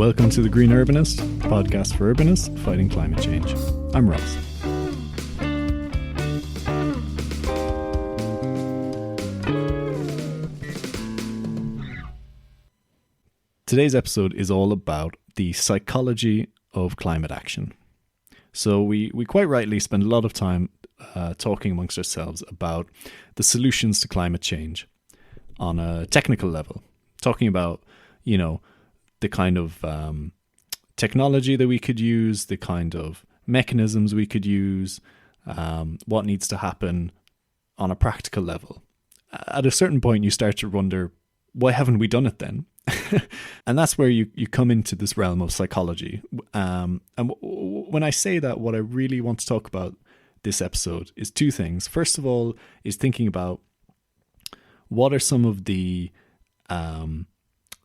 Welcome to the Green Urbanist, podcast for urbanists fighting climate change. I'm Ross. Today's episode is all about the psychology of climate action. So we quite rightly spend a lot of time talking amongst ourselves about the solutions to climate change on a technical level, talking about, the kind of technology that we could use, the kind of mechanisms we could use, what needs to happen on a practical level. At a certain point, you start to wonder, why haven't we done it then? And that's where you come into this realm of psychology. And when I say that, what I really want to talk about this episode is two things. First of all, is thinking about what are some of the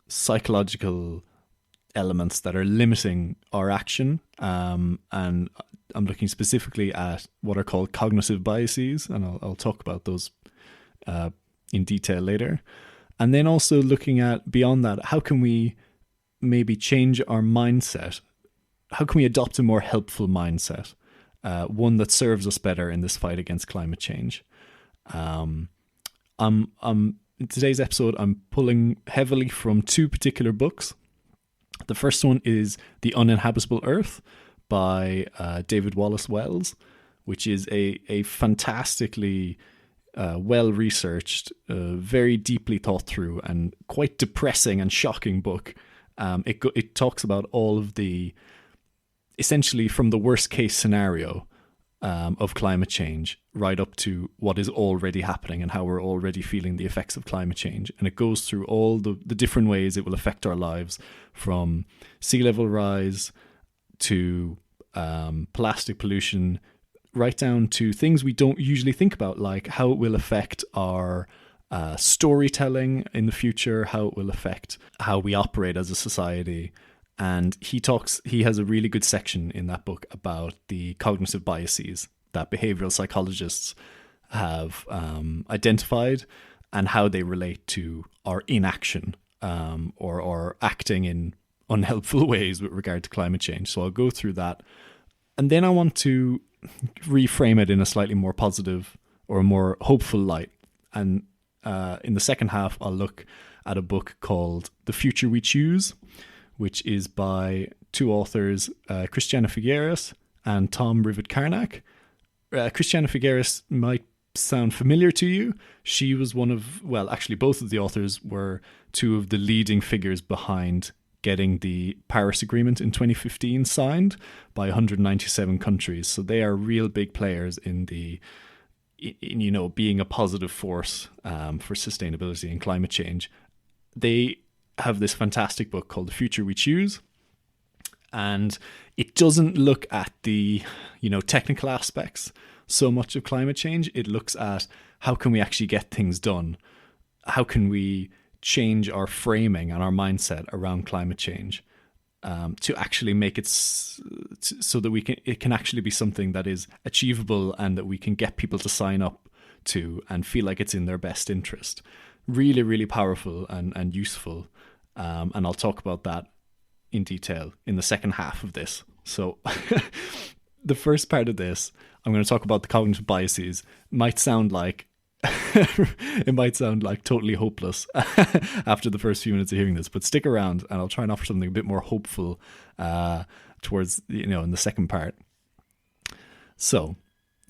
psychological elements that are limiting our action. And I'm looking specifically at what are called cognitive biases, and I'll talk about those in detail later. And then also looking at, beyond that, how can we maybe change our mindset? How can we adopt a more helpful mindset? One that serves us better in this fight against climate change. In today's episode, I'm pulling heavily from two particular books. The first one is The Uninhabitable Earth by David Wallace-Wells, which is a fantastically well-researched, very deeply thought through and quite depressing and shocking book. It talks about all of the, essentially from the worst case scenario of climate change right up to what is already happening and how we're already feeling the effects of climate change. And it goes through all the different ways it will affect our lives, from sea level rise to plastic pollution, right down to things we don't usually think about, like how it will affect our storytelling in the future, how it will affect how we operate as a society. And he has a really good section in that book about the cognitive biases that behavioral psychologists have identified and how they relate to our inaction or acting in unhelpful ways with regard to climate change. So I'll go through that. And then I want to reframe it in a slightly more positive or more hopeful light. And in the second half, I'll look at a book called The Future We Choose, which is by two authors, Christiana Figueres and Tom Rivett-Carnac. Christiana Figueres might sound familiar to you. She was both of the authors were two of the leading figures behind getting the Paris Agreement in 2015 signed by 197 countries. So they are real big players in being a positive force for sustainability and climate change. They have this fantastic book called The Future We Choose, and it doesn't look at the technical aspects so much of climate change. It looks at how can we actually get things done, how can we change our framing and our mindset around climate change to actually make it so that it can actually be something that is achievable and that we can get people to sign up to and feel like it's in their best interest. Really, really powerful and useful. And I'll talk about that in detail in the second half of this. So the first part of this, I'm going to talk about the cognitive biases. Might sound like totally hopeless after the first few minutes of hearing this, but stick around and I'll try and offer something a bit more hopeful towards, in the second part. So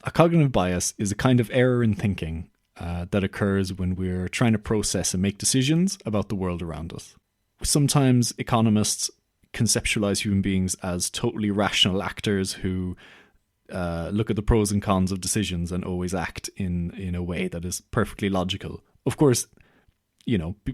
a cognitive bias is a kind of error in thinking that occurs when we're trying to process and make decisions about the world around us. Sometimes economists conceptualize human beings as totally rational actors who look at the pros and cons of decisions and always act in a way that is perfectly logical. Of course,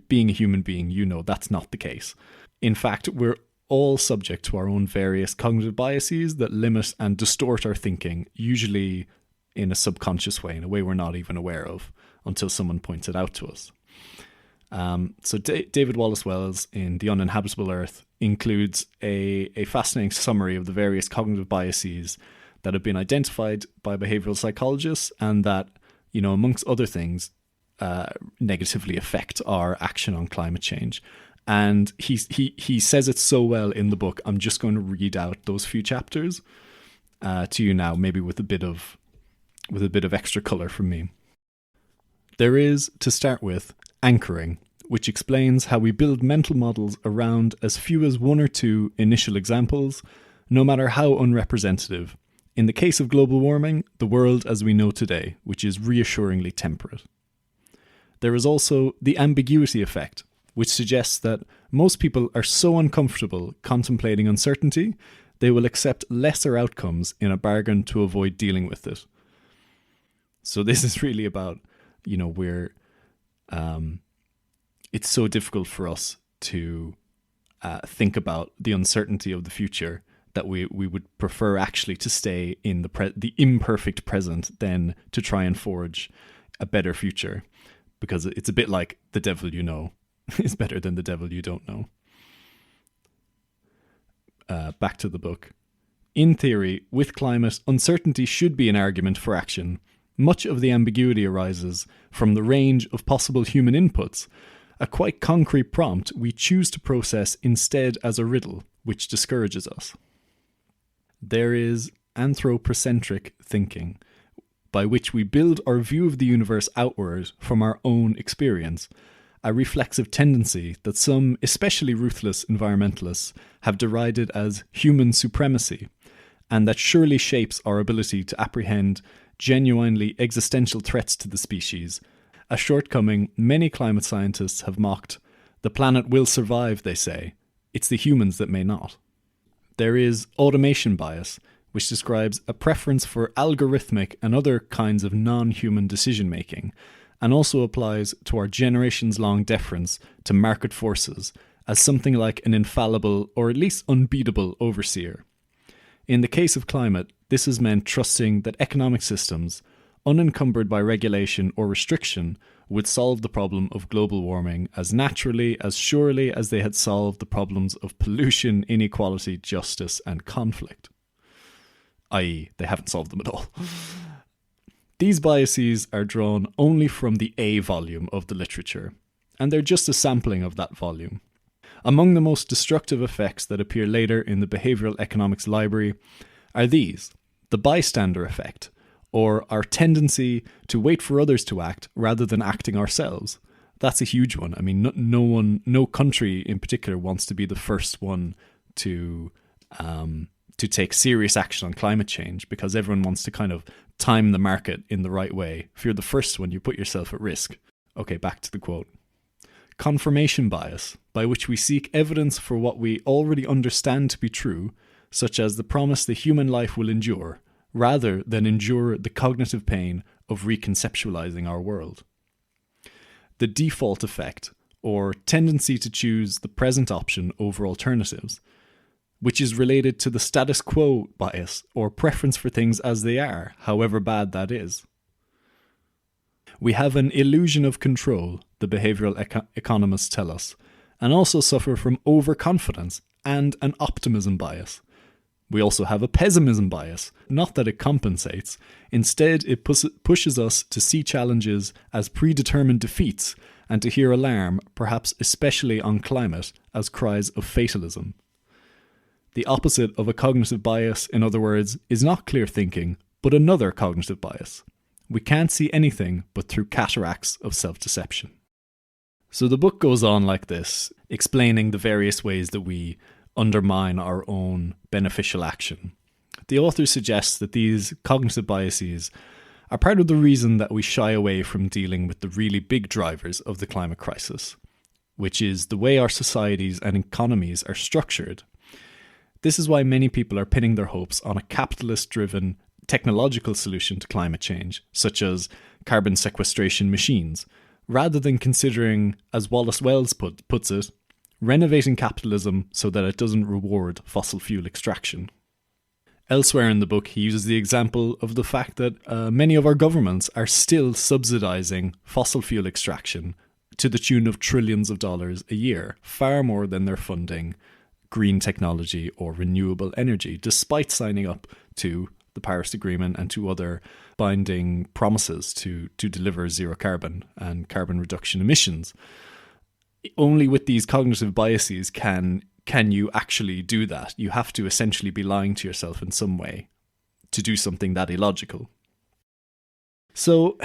being a human being, that's not the case. In fact, we're all subject to our own various cognitive biases that limit and distort our thinking, usually in a subconscious way, in a way we're not even aware of until someone points it out to us. So David Wallace-Wells in The Uninhabitable Earth includes a fascinating summary of the various cognitive biases that have been identified by behavioral psychologists and that, amongst other things, negatively affect our action on climate change. And he says it so well in the book. I'm just going to read out those few chapters to you now, maybe with a bit of extra color from me. There is, to start with, anchoring, which explains how we build mental models around as few as one or two initial examples, no matter how unrepresentative. In the case of global warming, the world as we know today, which is reassuringly temperate. There is also the ambiguity effect, which suggests that most people are so uncomfortable contemplating uncertainty, they will accept lesser outcomes in a bargain to avoid dealing with it. So this is really about, it's so difficult for us to think about the uncertainty of the future that we would prefer actually to stay in the imperfect present than to try and forge a better future, because it's a bit like the devil you know is better than the devil you don't know. Back to the book. In theory, with climate, uncertainty should be an argument for action. Much of the ambiguity arises from the range of possible human inputs, a quite concrete prompt we choose to process instead as a riddle, which discourages us. There is anthropocentric thinking, by which we build our view of the universe outward from our own experience, a reflexive tendency that some, especially ruthless environmentalists, have derided as human supremacy, and that surely shapes our ability to apprehend genuinely existential threats to the species, a shortcoming many climate scientists have mocked. The planet will survive, they say. It's the humans that may not. There is automation bias, which describes a preference for algorithmic and other kinds of non-human decision-making, and also applies to our generations-long deference to market forces as something like an infallible or at least unbeatable overseer. In the case of climate, this has meant trusting that economic systems, unencumbered by regulation or restriction, would solve the problem of global warming as naturally, as surely as they had solved the problems of pollution, inequality, justice, and conflict. I.e., they haven't solved them at all. These biases are drawn only from the A volume of the literature, and they're just a sampling of that volume. Among the most destructive effects that appear later in the behavioral economics library are these: the bystander effect, or our tendency to wait for others to act rather than acting ourselves. That's a huge one. I mean, no country in particular wants to be the first one to take serious action on climate change, because everyone wants to kind of time the market in the right way. If you're the first one, you put yourself at risk. Okay, back to the quote. Confirmation bias, by which we seek evidence for what we already understand to be true, such as the promise that human life will endure, rather than endure the cognitive pain of reconceptualizing our world. The default effect, or tendency to choose the present option over alternatives, which is related to the status quo bias, or preference for things as they are, however bad that is. We have an illusion of control, the behavioral economists tell us, and also suffer from overconfidence and an optimism bias. We also have a pessimism bias, not that it compensates. Instead, it pushes us to see challenges as predetermined defeats and to hear alarm, perhaps especially on climate, as cries of fatalism. The opposite of a cognitive bias, in other words, is not clear thinking, but another cognitive bias. We can't see anything but through cataracts of self-deception. So the book goes on like this, explaining the various ways that we undermine our own beneficial action. The author suggests that these cognitive biases are part of the reason that we shy away from dealing with the really big drivers of the climate crisis, which is the way our societies and economies are structured. This is why many people are pinning their hopes on a capitalist-driven technological solution to climate change, such as carbon sequestration machines, rather than considering, as Wallace-Wells puts it, renovating capitalism so that it doesn't reward fossil fuel extraction. Elsewhere in the book, he uses the example of the fact that many of our governments are still subsidizing fossil fuel extraction to the tune of trillions of dollars a year, far more than they're funding green technology or renewable energy, despite signing up to the Paris Agreement and to other binding promises to deliver zero carbon and carbon reduction emissions. only with these cognitive biases can you actually do that. You have to essentially be lying to yourself in some way to do something that illogical. So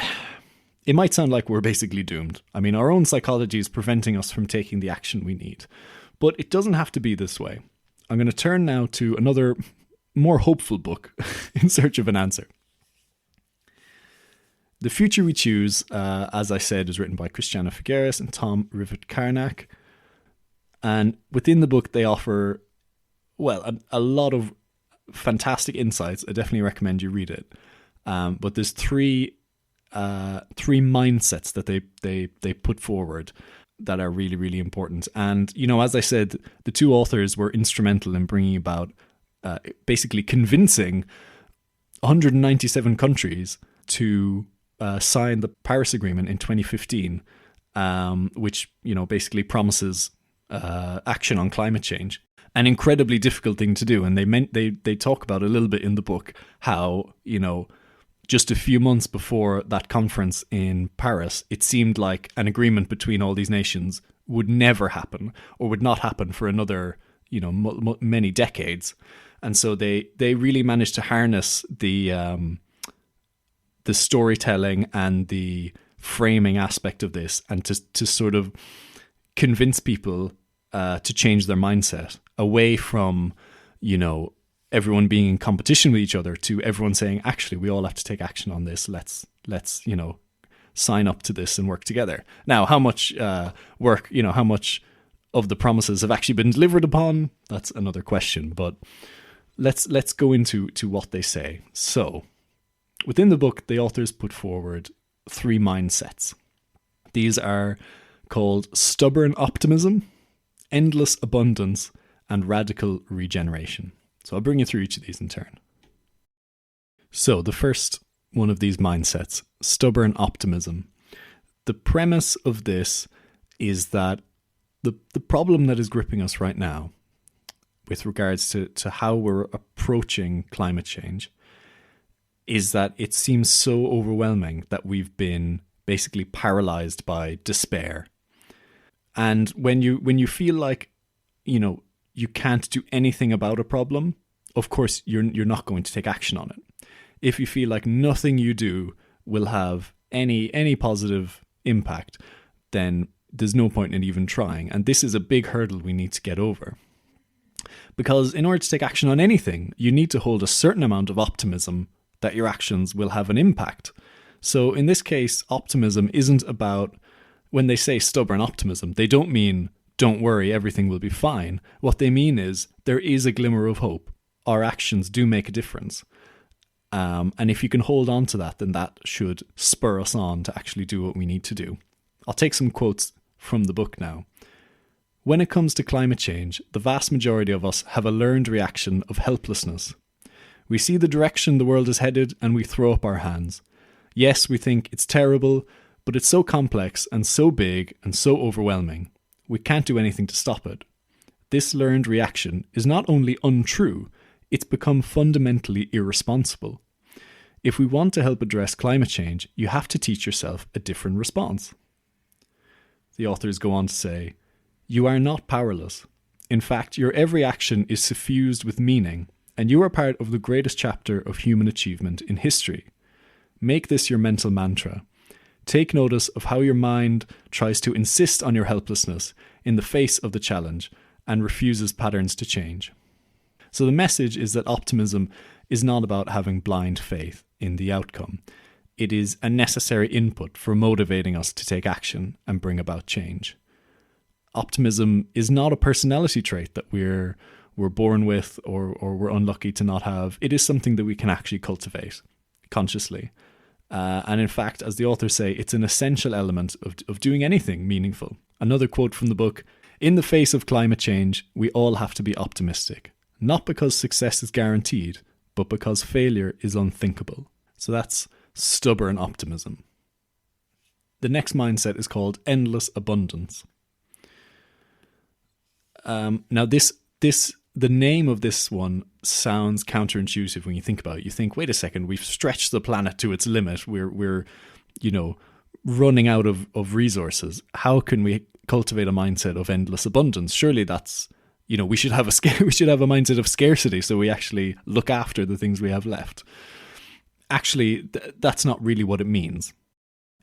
it might sound like we're basically doomed. I mean, our own psychology is preventing us from taking the action we need. But it doesn't have to be this way. I'm going to turn now to another more hopeful book, In Search of an Answer. The Future We Choose, as I said, is written by Christiana Figueres and Tom Rivett-Carnac. And within the book, they offer, well, a lot of fantastic insights. I definitely recommend you read it. But there's three mindsets that they put forward that are really, really important. And, you know, as I said, the two authors were instrumental in bringing about, basically convincing 197 countries to sign the Paris Agreement in 2015, which, you know, basically promises action on climate change. An incredibly difficult thing to do. And they talk about a little bit in the book how, you know, just a few months before that conference in Paris, it seemed like an agreement between all these nations would never happen, or would not happen for another, you know, many decades. And so they really managed to harness the storytelling and the framing aspect of this, and to sort of convince people to change their mindset away from, you know, everyone being in competition with each other to everyone saying, actually, we all have to take action on this. Let's you know, sign up to this and work together. Now, how much work, you know, how much of the promises have actually been delivered upon? That's another question. But let's go into what they say. So, within the book, the authors put forward three mindsets. These are called stubborn optimism, endless abundance, and radical regeneration. So I'll bring you through each of these in turn. So the first one of these mindsets, stubborn optimism. The premise of this is that the problem that is gripping us right now with regards to how we're approaching climate change is that it seems so overwhelming that we've been basically paralyzed by despair. And when you feel like, you know, you can't do anything about a problem, of course you're not going to take action on it. If you feel like nothing you do will have any positive impact, then there's no point in even trying. And this is a big hurdle we need to get over. Because in order to take action on anything, you need to hold a certain amount of optimism that your actions will have an impact. So in this case, optimism isn't about, when they say stubborn optimism, they don't mean, don't worry, everything will be fine. What they mean is, there is a glimmer of hope. Our actions do make a difference. And if you can hold on to that, then that should spur us on to actually do what we need to do. I'll take some quotes from the book now. When it comes to climate change, the vast majority of us have a learned reaction of helplessness. We see the direction the world is headed and we throw up our hands. Yes, we think it's terrible, but it's so complex and so big and so overwhelming. We can't do anything to stop it. This learned reaction is not only untrue, it's become fundamentally irresponsible. If we want to help address climate change, you have to teach yourself a different response. The authors go on to say, you are not powerless. In fact, your every action is suffused with meaning, and you are part of the greatest chapter of human achievement in history. Make this your mental mantra. Take notice of how your mind tries to insist on your helplessness in the face of the challenge and refuses patterns to change. So the message is that optimism is not about having blind faith in the outcome. It is a necessary input for motivating us to take action and bring about change. Optimism is not a personality trait that we're born with or we're unlucky to not have. It is something that we can actually cultivate consciously. And in fact, as the authors say, it's an essential element of doing anything meaningful. Another quote from the book, in the face of climate change, we all have to be optimistic. Not because success is guaranteed, but because failure is unthinkable. So that's stubborn optimism. The next mindset is called endless abundance. Now the name of this one sounds counterintuitive when you think about it. You think, wait a second, we've stretched the planet to its limit. We're running out of resources. How can we cultivate a mindset of endless abundance. Surely that's, we should have we should have a mindset of scarcity, so we actually look after the things we have left. Actually, that's not really what it means.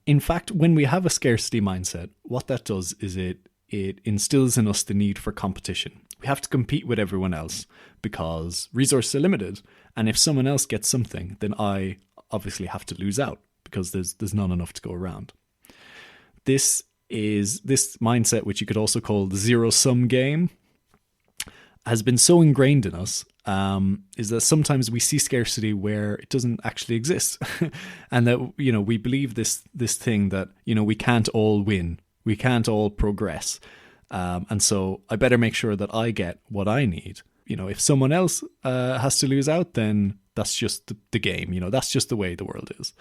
In fact, when we have a scarcity mindset, what that does is it instills in us the need for competition. We have to compete with everyone else because resources are limited. And if someone else gets something, then I obviously have to lose out because there's not enough to go around. This mindset, which you could also call the zero-sum game, has been so ingrained in us, is that sometimes we see scarcity where it doesn't actually exist. And that, we believe this thing that, we can't all win. We can't all progress. And so I better make sure that I get what I need. If someone else has to lose out, then that's just the game. That's just the way the world is.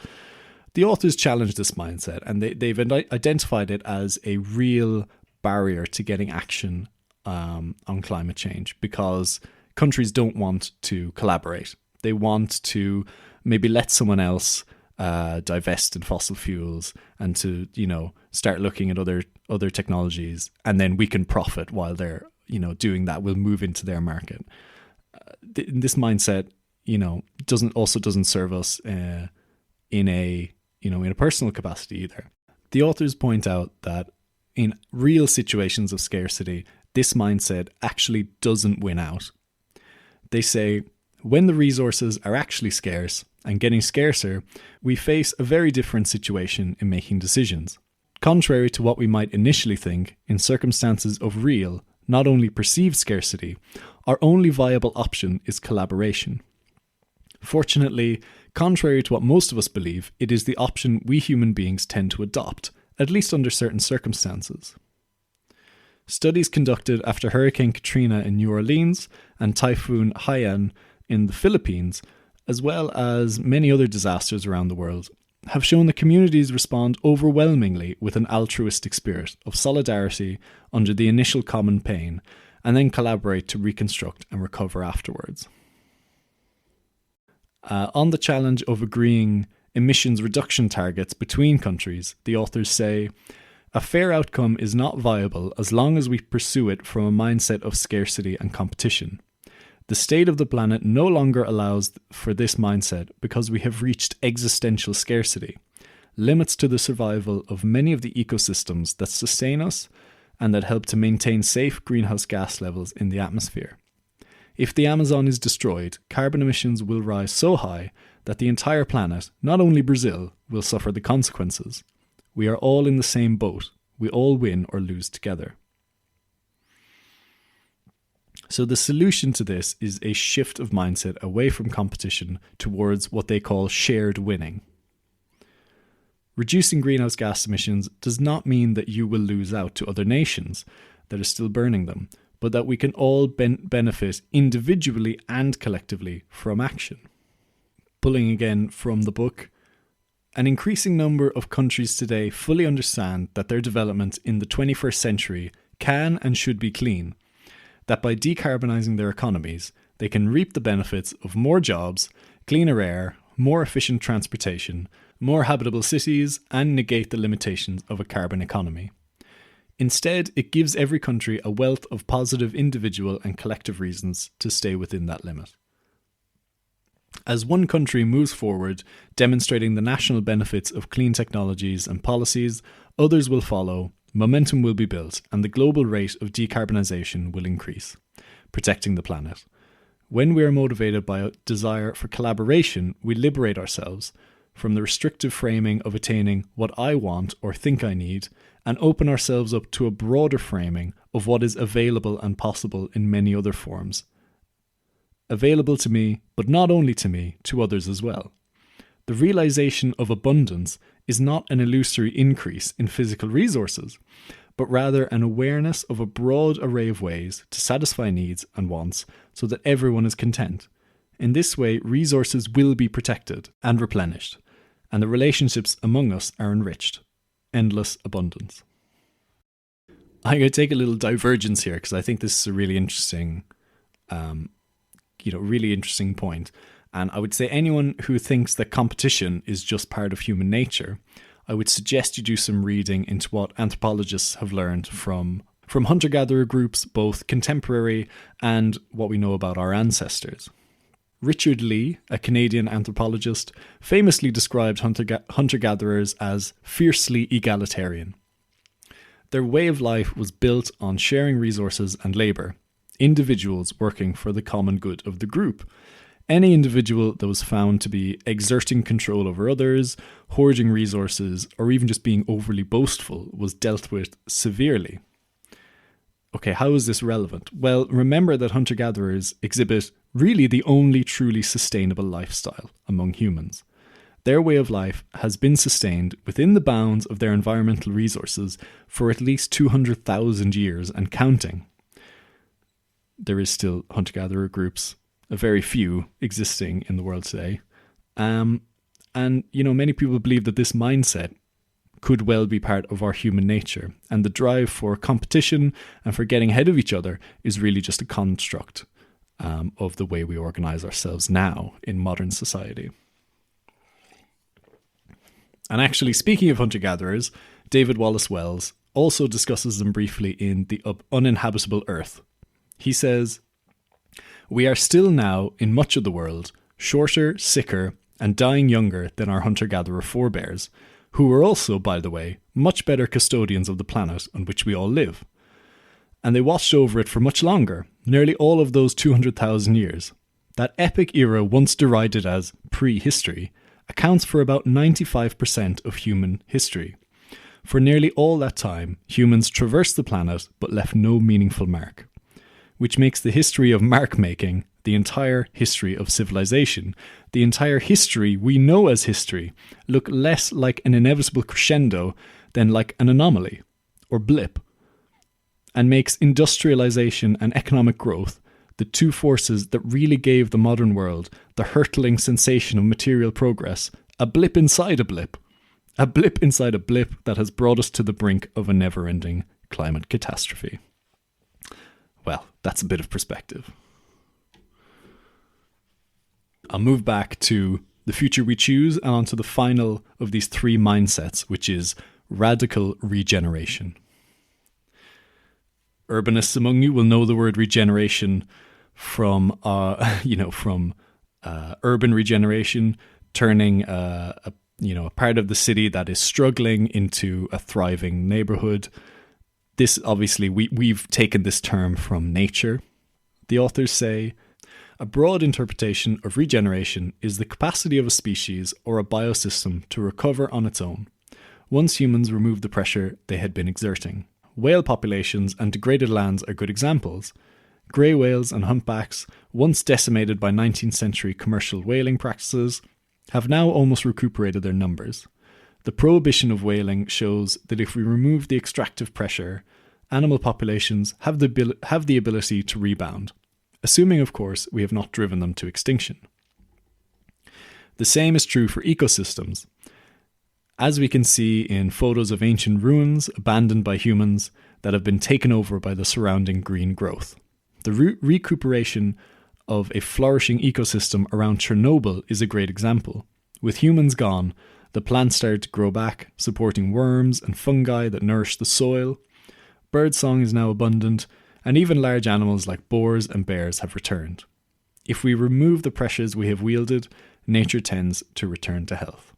The authors challenge this mindset, and they've identified it as a real barrier to getting action on climate change, because countries don't want to collaborate. They want to maybe let someone else divest in fossil fuels and to, start looking at other technologies, and then we can profit while they're, doing that. We'll move into their market. This mindset, doesn't serve us in a personal capacity either. The authors point out that in real situations of scarcity, this mindset actually doesn't win out. They say, when the resources are actually scarce and getting scarcer, we face a very different situation in making decisions. Contrary to what we might initially think, in circumstances of real, not only perceived scarcity, our only viable option is collaboration. Fortunately, contrary to what most of us believe, it is the option we human beings tend to adopt, at least under certain circumstances. Studies conducted after Hurricane Katrina in New Orleans and Typhoon Haiyan in the Philippines, as well as many other disasters around the world, have shown that communities respond overwhelmingly with an altruistic spirit of solidarity under the initial common pain, and then collaborate to reconstruct and recover afterwards. On the challenge of agreeing emissions reduction targets between countries, the authors say, a fair outcome is not viable as long as we pursue it from a mindset of scarcity and competition. The state of the planet no longer allows for this mindset because we have reached existential scarcity, limits to the survival of many of the ecosystems that sustain us and that help to maintain safe greenhouse gas levels in the atmosphere. If the Amazon is destroyed, carbon emissions will rise so high that the entire planet, not only Brazil, will suffer the consequences. We are all in the same boat. We all win or lose together. So the solution to this is a shift of mindset away from competition towards what they call shared winning. Reducing greenhouse gas emissions does not mean that you will lose out to other nations that are still burning them, but that we can all benefit individually and collectively from action. Pulling again from the book, an increasing number of countries today fully understand that their development in the 21st century can and should be clean, that by decarbonising their economies, they can reap the benefits of more jobs, cleaner air, more efficient transportation, more habitable cities, and negate the limitations of a carbon economy. Instead, it gives every country a wealth of positive individual and collective reasons to stay within that limit. As one country moves forward, demonstrating the national benefits of clean technologies and policies, others will follow, momentum will be built, and the global rate of decarbonisation will increase, protecting the planet. When we are motivated by a desire for collaboration, we liberate ourselves from the restrictive framing of attaining what I want or think I need, and open ourselves up to a broader framing of what is available and possible in many other forms. Available to me, but not only to me, to others as well. The realization of abundance is not an illusory increase in physical resources, but rather an awareness of a broad array of ways to satisfy needs and wants so that everyone is content. In this way, resources will be protected and replenished, and the relationships among us are enriched. Endless abundance. I'm going to take a little divergence here because I think this is a really interesting point. And I would say anyone who thinks that competition is just part of human nature, I would suggest you do some reading into what anthropologists have learned from hunter-gatherer groups, both contemporary and what we know about our ancestors. Richard Lee, a Canadian anthropologist, famously described hunter-gatherers as fiercely egalitarian. Their way of life was built on sharing resources and labour, individuals working for the common good of the group. Any individual that was found to be exerting control over others, hoarding resources, or even just being overly boastful was dealt with severely. Okay, how is this relevant? Well, remember that hunter-gatherers exhibit really the only truly sustainable lifestyle among humans. Their way of life has been sustained within the bounds of their environmental resources for at least 200,000 years and counting. There is still hunter-gatherer groups, a very few existing in the world today. And, many people believe that this mindset could well be part of our human nature, and the drive for competition and for getting ahead of each other is really just a construct of the way we organize ourselves now in modern society. And actually, speaking of hunter-gatherers, David Wallace-Wells also discusses them briefly in The Uninhabitable Earth. He says, "We are still now, in much of the world, shorter, sicker, and dying younger than our hunter-gatherer forebears, who were also, by the way, much better custodians of the planet on which we all live. And they watched over it for much longer, nearly all of those 200,000 years. That epic era once derided as prehistory accounts for about 95% of human history. For nearly all that time, humans traversed the planet but left no meaningful mark. Which makes the history of mark-making the entire history of civilization, the entire history we know as history, look less like an inevitable crescendo than like an anomaly, or blip, and makes industrialization and economic growth, the two forces that really gave the modern world the hurtling sensation of material progress, a blip inside a blip inside a blip that has brought us to the brink of a never-ending climate catastrophe." Well, that's a bit of perspective. I'll move back to the future we choose and onto the final of these three mindsets, which is radical regeneration. Urbanists among you will know the word regeneration from urban regeneration, turning a part of the city that is struggling into a thriving neighborhood. This, obviously, we've taken this term from nature. The authors say, "A broad interpretation of regeneration is the capacity of a species or a biosystem to recover on its own, once humans remove the pressure they had been exerting. Whale populations and degraded lands are good examples. Grey whales and humpbacks, once decimated by 19th century commercial whaling practices, have now almost recuperated their numbers. The prohibition of whaling shows that if we remove the extractive pressure, animal populations have the ability to rebound, assuming, of course, we have not driven them to extinction. The same is true for ecosystems. As we can see in photos of ancient ruins abandoned by humans that have been taken over by the surrounding green growth. The recuperation of a flourishing ecosystem around Chernobyl is a great example. With humans gone, the plants started to grow back, supporting worms and fungi that nourish the soil. Birdsong is now abundant, and even large animals like boars and bears have returned. If we remove the pressures we have wielded, nature tends to return to health."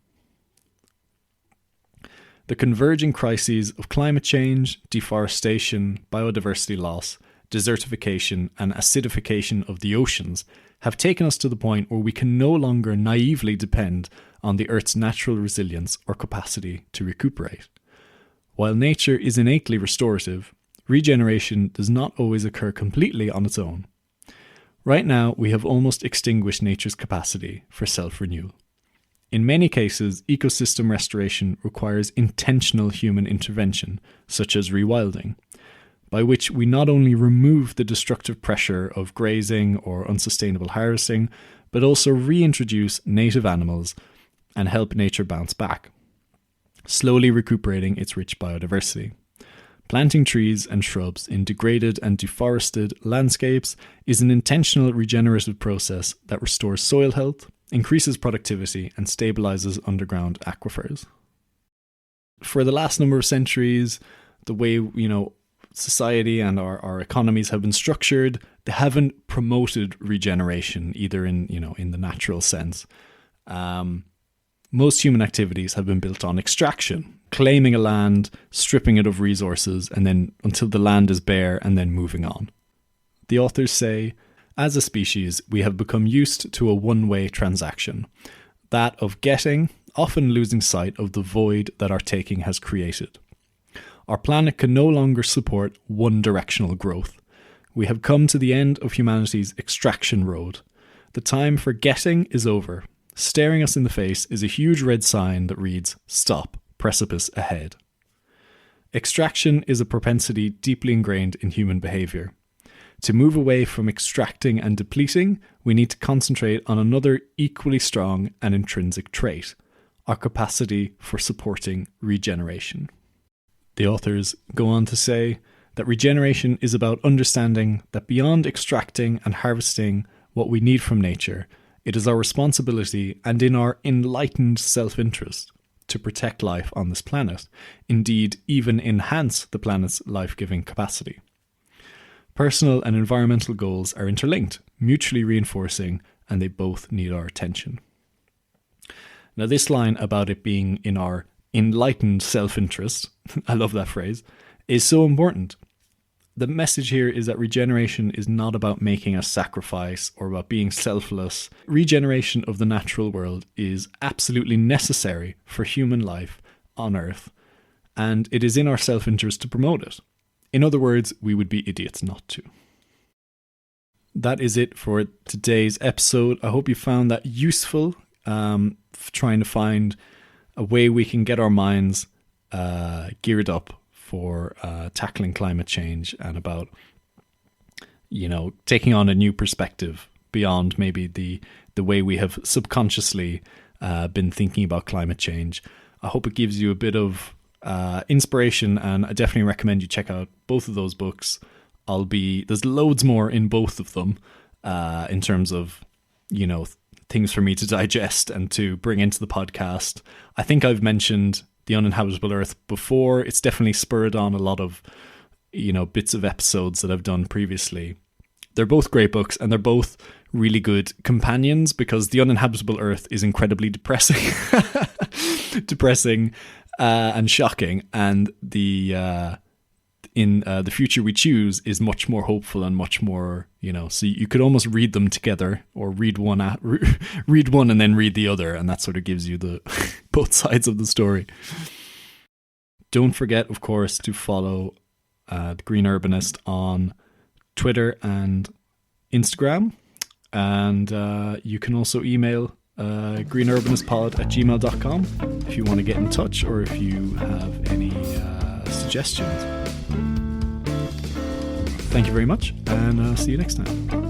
The converging crises of climate change, deforestation, biodiversity loss, desertification, and acidification of the oceans have taken us to the point where we can no longer naively depend on the Earth's natural resilience or capacity to recuperate. While nature is innately restorative, regeneration does not always occur completely on its own. Right now, we have almost extinguished nature's capacity for self-renewal. In many cases, ecosystem restoration requires intentional human intervention, such as rewilding, by which we not only remove the destructive pressure of grazing or unsustainable harvesting, but also reintroduce native animals and help nature bounce back, slowly recuperating its rich biodiversity. Planting trees and shrubs in degraded and deforested landscapes is an intentional regenerative process that restores soil health, increases productivity, and stabilizes underground aquifers. for the last number of centuries, the way, society and our economies have been structured, they haven't promoted regeneration, either in the natural sense. Most human activities have been built on extraction, claiming a land, stripping it of resources, and then until the land is bare, and then moving on. The authors say, as a species, we have become used to a one-way transaction, that of getting, often losing sight of the void that our taking has created. Our planet can no longer support one-directional growth. We have come to the end of humanity's extraction road. The time for getting is over. Staring us in the face is a huge red sign that reads, "Stop, precipice ahead." Extraction is a propensity deeply ingrained in human behaviour. To move away from extracting and depleting, we need to concentrate on another equally strong and intrinsic trait, our capacity for supporting regeneration. The authors go on to say that regeneration is about understanding that beyond extracting and harvesting what we need from nature, it is our responsibility and in our enlightened self-interest to protect life on this planet, indeed even enhance the planet's life-giving capacity. Personal and environmental goals are interlinked, mutually reinforcing, and they both need our attention. Now, this line about it being in our enlightened self-interest, I love that phrase, is so important. The message here is that regeneration is not about making a sacrifice or about being selfless. Regeneration of the natural world is absolutely necessary for human life on Earth, and it is in our self-interest to promote it. In other words, we would be idiots not to. That is it for today's episode. I hope you found that useful, trying to find a way we can get our minds geared up for tackling climate change and about, taking on a new perspective beyond maybe the way we have subconsciously been thinking about climate change. I hope it gives you a bit of inspiration, and I definitely recommend you check out both of those books. There's loads more in both of them in terms of, things for me to digest and to bring into the podcast. I think I've mentioned The Uninhabitable Earth before. It's definitely spurred on a lot of, bits of episodes that I've done previously. They're both great books, and they're both really good companions, because The Uninhabitable Earth is incredibly depressing, and shocking, and the Future We Choose is much more hopeful and much more, so you could almost read them together, or read one and then read the other, and that sort of gives you the both sides of the story. Don't forget, of course, to follow the Green Urbanist on Twitter and Instagram, and you can also email greenurbanistpod@gmail.com if you want to get in touch, or if you have any suggestions. Thank you very much, and see you next time.